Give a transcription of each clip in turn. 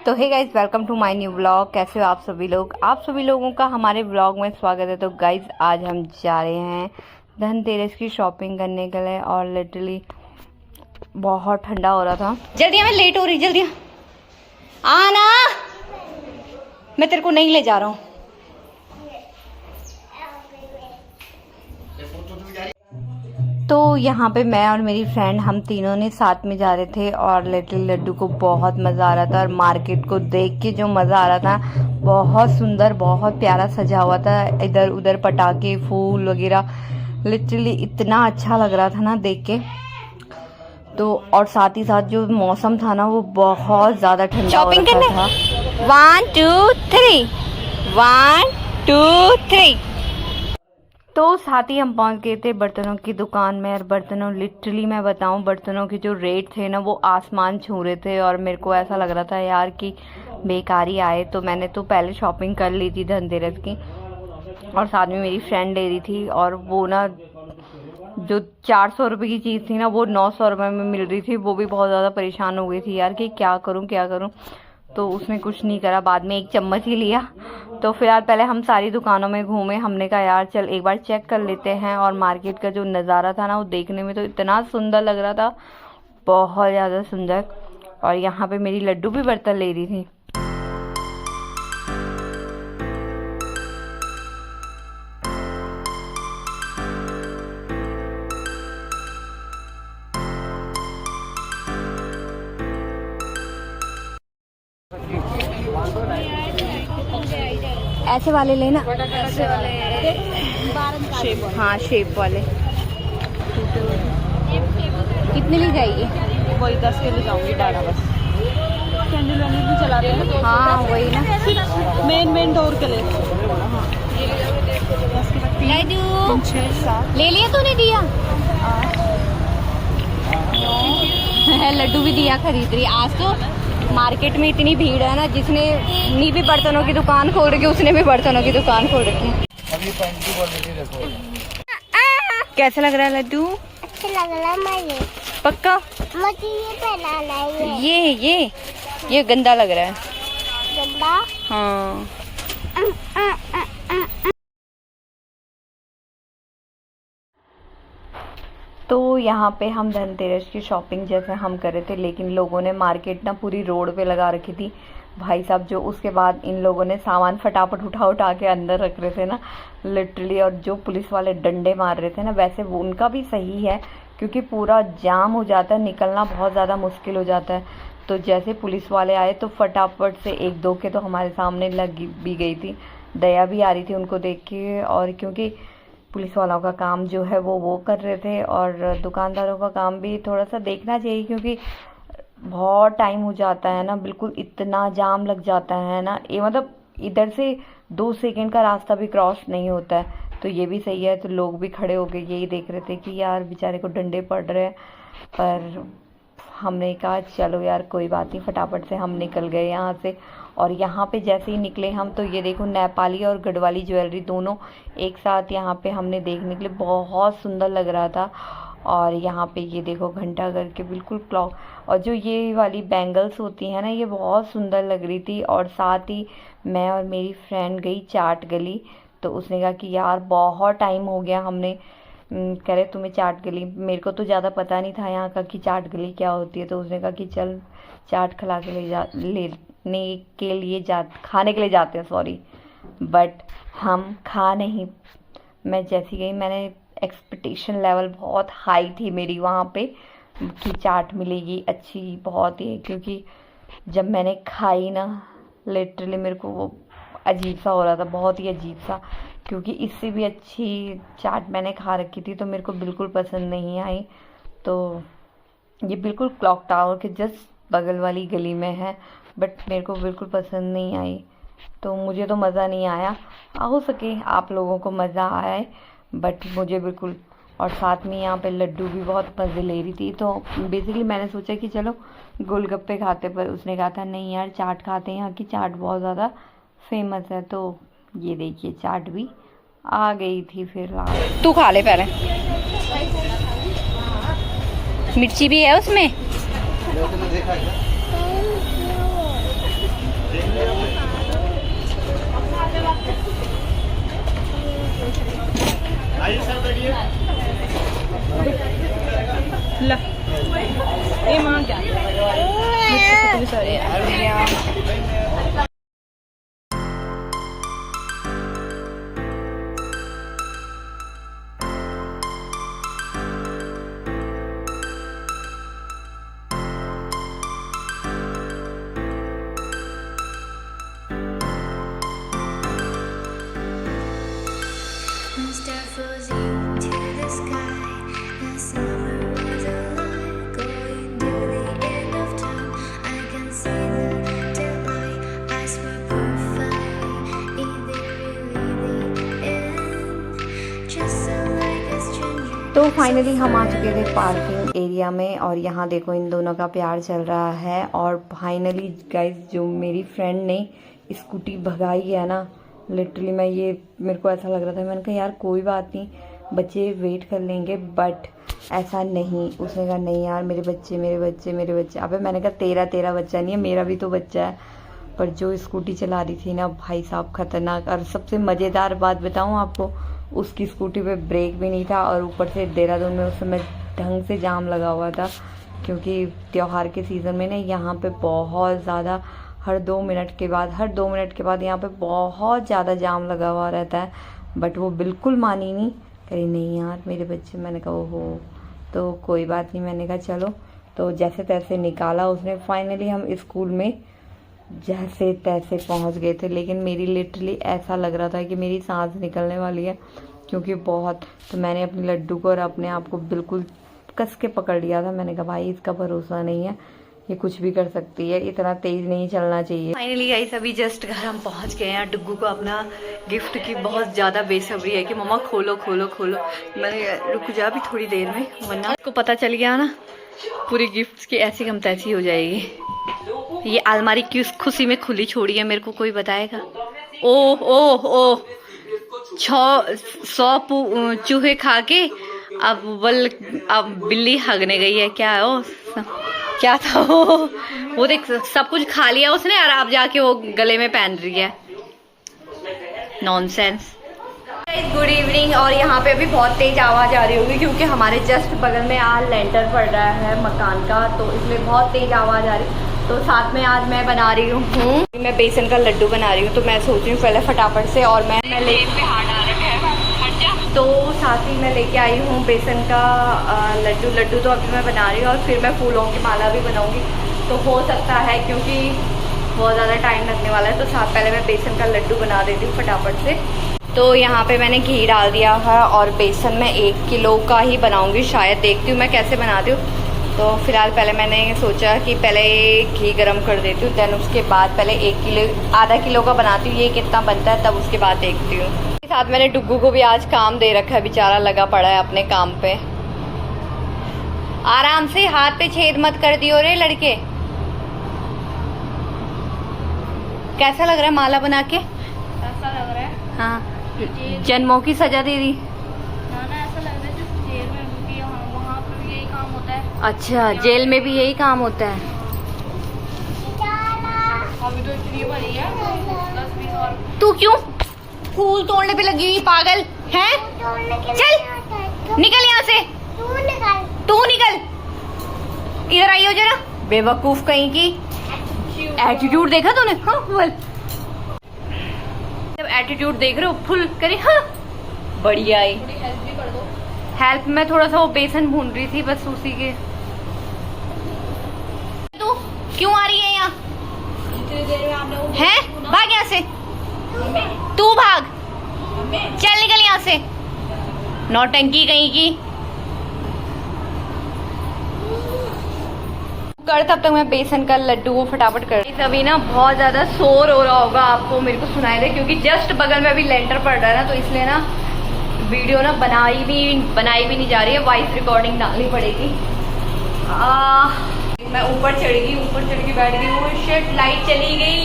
तो hey guys, welcome to my new vlog. कैसे हो आप सभी लोग? आप सभी लोगों का हमारे व्लॉग में स्वागत है। तो गाइज, आज हम जा रहे हैं धनतेरस की शॉपिंग करने के लिए और लिटरली बहुत ठंडा हो रहा था। जल्दी आ, मैं लेट हो रही, जल्दी आना, मैं तेरे को नहीं ले जा रहा हूँ। तो यहाँ पे मैं और मेरी फ्रेंड हम तीनों ने साथ में जा रहे थे और लिटिल लड्डू को बहुत मज़ा आ रहा था और मार्केट को देख के जो मज़ा आ रहा था, बहुत सुंदर, बहुत प्यारा सजा हुआ था। इधर उधर पटाखे, फूल वगैरह, लिटरली इतना अच्छा लग रहा था ना देख के। तो और साथ ही साथ जो मौसम था ना, वो बहुत ज़्यादा ठंडा हो रखा था। 1 2 3 1 2 3। तो साथ ही हम पहुंच गए थे बर्तनों की दुकान में। और बर्तनों, लिटरली मैं बताऊं, बर्तनों के जो रेट थे ना, वो आसमान छू रहे थे और मेरे को ऐसा लग रहा था यार कि बेकार ही आए। तो मैंने तो पहले शॉपिंग कर ली थी धनतेरस की, और साथ में मेरी फ्रेंड ले रही थी। और वो ना, जो 400 रुपये की चीज़ थी ना, वो 900 रुपये में मिल रही थी। वो भी बहुत ज़्यादा परेशान हो गई थी यार कि क्या करूँ क्या करूँ। तो उसने कुछ नहीं करा, बाद में एक चम्मच ही लिया। तो फिलहाल पहले हम सारी दुकानों में घूमे। हमने कहा यार चल एक बार चेक कर लेते हैं। और मार्केट का जो नज़ारा था ना, वो देखने में तो इतना सुंदर लग रहा था, बहुत ज़्यादा सुंदर। और यहाँ पे मेरी लड्डू भी बर्तन ले रही थी। ऐसे वाले लेना, ऐसे वाले, हाँ शेप वाले। कितने ली जाएगी? वही 10 के ले जाऊंगी डाढ़ा बस। कैंडल वैंडल भी चला रहे हैं। हाँ वही ना, मेन डोर के लिए। ले लिया तूने? दिया लड्डू भी दिया खरीद रही। आज तो मार्केट में इतनी भीड़ है ना, जिसने नी भी बर्तनों की दुकान खोल रखी है, उसने भी बर्तनों की दुकान खोल रखी है। कैसा लग रहा है लड्डू? अच्छा लग रहा है मुझे। पक्का? मुझे ये पहनाना है। ये गंदा लग रहा है। गंदा? हाँ। तो यहाँ पे हम धनतेरस की शॉपिंग जैसे हम कर रहे थे, लेकिन लोगों ने मार्केट ना पूरी रोड पे लगा रखी थी भाई साहब। जो उसके बाद इन लोगों ने सामान फटाफट उठा के अंदर रख रहे थे ना, लिटरली। और जो पुलिस वाले डंडे मार रहे थे ना, वैसे वो उनका भी सही है, क्योंकि पूरा जाम हो जाता है, निकलना बहुत ज़्यादा मुश्किल हो जाता है। तो जैसे पुलिस वाले आए तो फटाफट से एक दो के तो हमारे सामने लग भी गई थी। दया भी आ रही थी उनको देख के। और क्योंकि पुलिस वालों का काम जो है वो कर रहे थे, और दुकानदारों का काम भी थोड़ा सा देखना चाहिए, क्योंकि बहुत टाइम हो जाता है ना, बिल्कुल इतना जाम लग जाता है ना, ये मतलब इधर से 2 सेकंड का रास्ता भी क्रॉस नहीं होता है। तो ये भी सही है। तो लोग भी खड़े हो गए, यही देख रहे थे कि यार बेचारे को डंडे पड़ रहे हैं। पर हमने कहा चलो यार कोई बात नहीं, फटाफट से हम निकल गए यहाँ से। और यहाँ पे जैसे ही निकले हम, तो ये देखो नेपाली और गढ़वाली ज्वेलरी दोनों एक साथ यहाँ पे हमने देखने के लिए, बहुत सुंदर लग रहा था। और यहाँ पे ये देखो घंटा घर के बिल्कुल क्लॉक, और जो ये वाली बैंगल्स होती हैं ना, ये बहुत सुंदर लग रही थी। और साथ ही मैं और मेरी फ्रेंड गई चाट गली। तो उसने कहा कि यार बहुत टाइम हो गया, हमने कह रहे तुम्हें चाट गली, मेरे को तो ज़्यादा पता नहीं था यहाँ का कि चाट गली क्या होती है। तो उसने कहा कि चल चाट खिला के लेने के लिए खाने के लिए जाते हैं, सॉरी। बट हम खा नहीं, मैं जैसी गई, मैंने एक्सपेक्टेशन लेवल बहुत हाई थी मेरी वहाँ पे कि चाट मिलेगी अच्छी बहुत ही, क्योंकि जब मैंने खाई ना, लिटरली मेरे को वो अजीब सा हो रहा था, बहुत ही अजीब सा। क्योंकि इससे भी अच्छी चाट मैंने खा रखी थी, तो मेरे को बिल्कुल पसंद नहीं आई। तो ये बिल्कुल क्लॉक टावर के जस्ट बगल वाली गली में है, बट मेरे को बिल्कुल पसंद नहीं आई। तो मुझे तो मज़ा नहीं आया। हो सके आप लोगों को मज़ा आए, बट मुझे बिल्कुल। और साथ में यहाँ पे लड्डू भी बहुत मज़े ले रही थी। तो बेसिकली मैंने सोचा कि चलो गोलगप्पे खाते, पर उसने कहा था नहीं यार चाट खाते हैं, यहाँ की चाट बहुत ज़्यादा फेमस है। तो ये देखिए चाट भी आ गई थी। फिर तू खा ले पहले, मिर्ची भी है उसमें। इतने सारे यार भैया। Start floating to the sky. The summer was alive, going to the end of time. I can see the daylight. I swear perfectly, is it really the end? Just so like a stranger. तो finally हम आ चुके थे parking area में और यहाँ देखो इन दोनों का प्यार चल रहा है। और फाइनली गाइस जो मेरी फ्रेंड ने स्कूटी भगाई है ना, लिटरली मेरे को ऐसा लग रहा था, मैंने कहा यार कोई बात नहीं, बच्चे वेट कर लेंगे, बट ऐसा नहीं। उसने कहा नहीं यार मेरे बच्चे मेरे बच्चे मेरे बच्चे। अबे मैंने कहा तेरा बच्चा नहीं है, मेरा भी तो बच्चा है। पर जो स्कूटी चला रही थी ना भाई साहब खतरनाक। और सबसे मज़ेदार बात बताऊं आपको, उसकी स्कूटी पे ब्रेक भी नहीं था और ऊपर से देहरादून में उस समय ढंग से जाम लगा हुआ था, क्योंकि त्यौहार के सीज़न में ना यहाँ पे बहुत ज़्यादा हर 2 मिनट के बाद यहाँ पे बहुत ज़्यादा जाम लगा हुआ रहता है। बट वो बिल्कुल मानी नहीं, कही नहीं यार मेरे बच्चे। मैंने कहा ओहो, तो कोई बात नहीं। मैंने कहा चलो, तो जैसे तैसे निकाला उसने। फाइनली हम स्कूल में जैसे तैसे पहुंच गए थे, लेकिन मेरी लिटरली ऐसा लग रहा था कि मेरी सांस निकलने वाली है, क्योंकि बहुत। तो मैंने अपने लड्डू को और अपने आप को बिल्कुल कस के पकड़ लिया था। मैंने कहा भाई इसका भरोसा नहीं है, ये कुछ भी कर सकती है, इतना तेज नहीं चलना चाहिए। फाइनली गाइस अभी जस्ट घर हम पहुंच गए हैं। डुग्गू को अपना गिफ्ट की बहुत ज़्यादा बेसब्री है कि मम्मा खोलो खोलो खोलो। मैंने रुक जा भी थोड़ी देर में, वरना आपको पता चल गया ना पूरी गिफ्ट की ऐसी कम तैसी हो जाएगी। ये अलमारी किस खुशी में खुली छोड़ी है, मेरे को कोई बताएगा? ओ 100 चूहे खा के अब बिल्ली हगने गई है। क्या था वो देख, सब कुछ खा लिया उसने और अब जाके वो गले में पहन रही है। नॉनसेंस। Good evening. और यहाँ पे अभी बहुत तेज आवाज आ रही होगी, क्योंकि हमारे जस्ट बगल में आज लेंटर पड़ रहा है मकान का, तो इसलिए बहुत तेज आवाज आ रही। तो साथ में आज मैं बना रही हूँ, मैं बेसन का लड्डू बना रही हूँ। तो मैं सोच रही हूँ पहले फटाफट से, और मैं तो साथ ही मैं लेके आई हूँ बेसन का लड्डू तो अभी मैं बना रही हूँ, और फिर मैं फूलों की माला भी बनाऊँगी। तो हो सकता है, क्योंकि बहुत ज़्यादा टाइम लगने वाला है, तो साथ पहले मैं बेसन का लड्डू बना देती हूँ फटाफट से। तो यहाँ पे मैंने घी डाल दिया है, और बेसन में 1 किलो का ही बनाऊँगी शायद, देखती हूँ मैं कैसे बनाती हूँ। तो फिलहाल पहले मैंने सोचा कि पहले घी गरम कर देती हूँ, देन उसके बाद पहले 1 किलो आधा किलो का बनाती हूँ, ये कितना बनता है, तब उसके बाद देखती हूँ। साथ मैंने डुग्गू को भी आज काम दे रखा है, बेचारा लगा पड़ा है अपने काम पे। आराम से, हाथ पे छेद मत कर दियो रे लड़के। कैसा लग रहा है माला बना के? ऐसा लग रहा है हाँ, जन्मों की सजा दे दी ना, ऐसा लग रहा है जैसे जेल में भी वहाँ पर भी यही काम होता है। अच्छा, जेल में भी यही काम होता है। अभी तो इतनी बड़ी है, 10-20 और। तू क्यों फूल तोड़ने पे लगी हुई पागल है? चल निकल यहाँ से, तू निकल। इधर आई हो जरा, बेवकूफ कहीं की। एटीट्यूड देखा तूने? हाँ बोल, जब एटीट्यूड देख रहे हो फुल करे। हाँ बढ़िया आई। हेल्प भी कर दो। हेल्प में थोड़ा सा वो बेसन भून रही थी, बस उसी के। तू क्यों आ रही है यहाँ? इतनी देर में आपने वो है? भाग यहाँ से, तू भाग, चल निकल यहाँ से, नौटंकी कहीं की। कर तब तक मैं बेसन का लड्डू वो फटाफट कर। अभी ना बहुत ज्यादा शोर हो रहा होगा, आपको मेरे को सुनाई दे, क्योंकि जस्ट बगल में अभी लेंटर पड़ रहा है ना, तो इसलिए ना वीडियो ना बनाई भी नहीं जा रही है, वॉइस रिकॉर्डिंग डालनी पड़ेगी। मैं ऊपर चढ़ के बैठ गई हूँ। शिट, लाइट चली गई।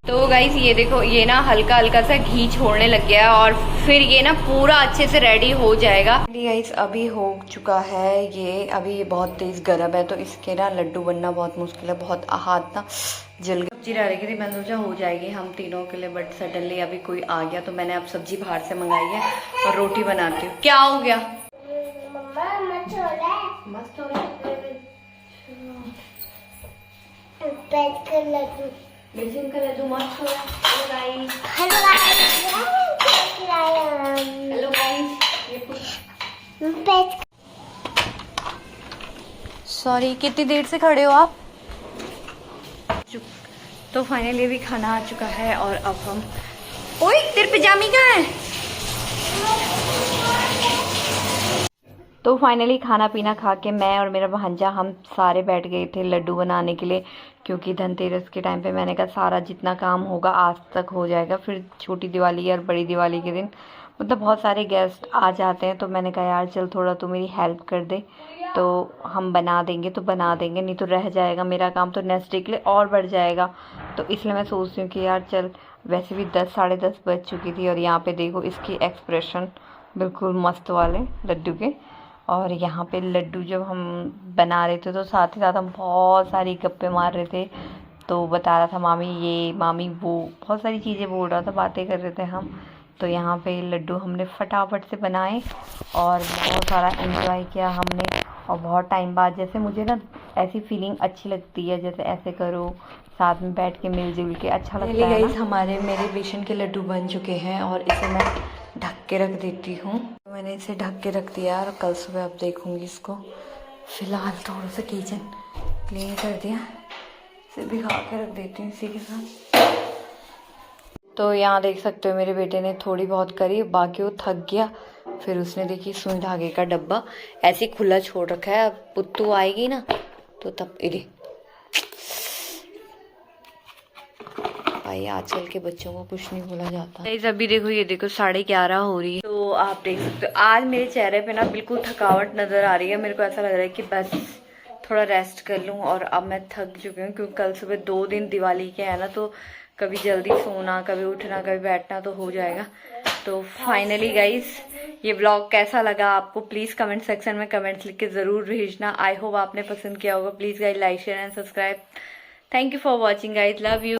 तो गाइस ये देखो, ये ना हल्का हल्का सा घी छोड़ने लग गया है, और फिर ये ना पूरा अच्छे से रेडी हो जाएगा। गाइस अभी हो चुका है ये, अभी ये बहुत तेज गर्म है, तो इसके ना लड्डू बनना बहुत मुश्किल है, बहुत हाथ ना जल गया। सब्जी रह रही थी, मैंने सोचा हो जाएगी हम तीनों के लिए, बट सडनली अभी कोई आ गया, तो मैंने अब सब्जी बाहर से मंगाई है और रोटी बनाती हूँ। क्या हो गया? मस्त हो रहा है। मस्त हो रहा है। पेट कर लड्डू बेसन का लड्डू मस्त हो रहा है। Hello guys, hello guys, hello guys, ये पेट सॉरी, कितनी देर से खड़े हो आप? तो फाइनली अभी खाना आ चुका है और अब हम, ओए तेरे पिजामी कहाँ है? तो फाइनली खाना पीना खा के मैं और मेरा भांजा हम सारे बैठ गए थे लड्डू बनाने के लिए, क्योंकि धनतेरस के टाइम पे मैंने कहा सारा जितना काम होगा आज तक हो जाएगा, फिर छोटी दिवाली और बड़ी दिवाली के दिन मतलब बहुत सारे गेस्ट आ जाते हैं, तो मैंने कहा यार चल थोड़ा तू मेरी हेल्प कर दे, तो हम बना देंगे तो बना देंगे, नहीं तो रह जाएगा मेरा काम, तो नेक्स्ट डे के लिए और बढ़ जाएगा। तो इसलिए मैं सोचती हूँ कि यार चल, वैसे भी 10 साढ़े 10 बज चुकी थी और यहाँ पे देखो इसकी एक्सप्रेशन बिल्कुल मस्त वाले लड्डू के। और यहाँ पे लड्डू जब हम बना रहे थे तो साथ ही साथ हम बहुत सारी गप्पे मार रहे थे, तो बता रहा था मामी ये मामी वो, बहुत सारी चीज़ें बोल रहा था, बातें कर रहे थे हम। तो यहाँ पे लड्डू हमने फटाफट से बनाए और बहुत सारा एंजॉय किया हमने। और बहुत टाइम बाद, जैसे मुझे ना ऐसी फीलिंग अच्छी लगती है, जैसे ऐसे करो साथ में बैठ के मिलजुल के अच्छा लगता है ना। हमारे मेरे बेसन के लड्डू बन चुके हैं और इसे मैं ढक के रख देती हूँ। मैंने इसे ढक के रख दिया और कल सुबह अब देखूँगी इसको। फ़िलहाल थोड़ा सा किचन क्लीन कर दिया, इसे भिगा के रख देती हूँ इसी के साथ। तो यहाँ देख सकते हो मेरे बेटे ने थोड़ी बहुत करी, बाकी वो थक गया। फिर उसने देखी सुई धागे का डब्बा ऐसे ही खुला छोड़ रखा है, अब पुत्तू आएगी ना तो तब इधर भाई, आजकल के बच्चों को कुछ नहीं बोला जाता। अभी देखो, ये देखो 11:30 हो रही है। तो आप देख सकते हो आज मेरे चेहरे पे ना बिल्कुल थकावट नज़र आ रही है। मेरे को ऐसा लग रहा है कि बस थोड़ा रेस्ट कर लूँ, और अब मैं थक चुकी हूँ क्योंकि कल सुबह 2 दिन दिवाली के है ना, तो कभी जल्दी सोना, कभी उठना, कभी बैठना तो हो जाएगा। तो फाइनली गाइस, ये व्लॉग कैसा लगा आपको प्लीज़ कमेंट सेक्शन में कमेंट्स लिख के ज़रूर भेजना। आई होप आपने पसंद किया होगा। Please guys like share and subscribe. Thank you for watching guys, love you.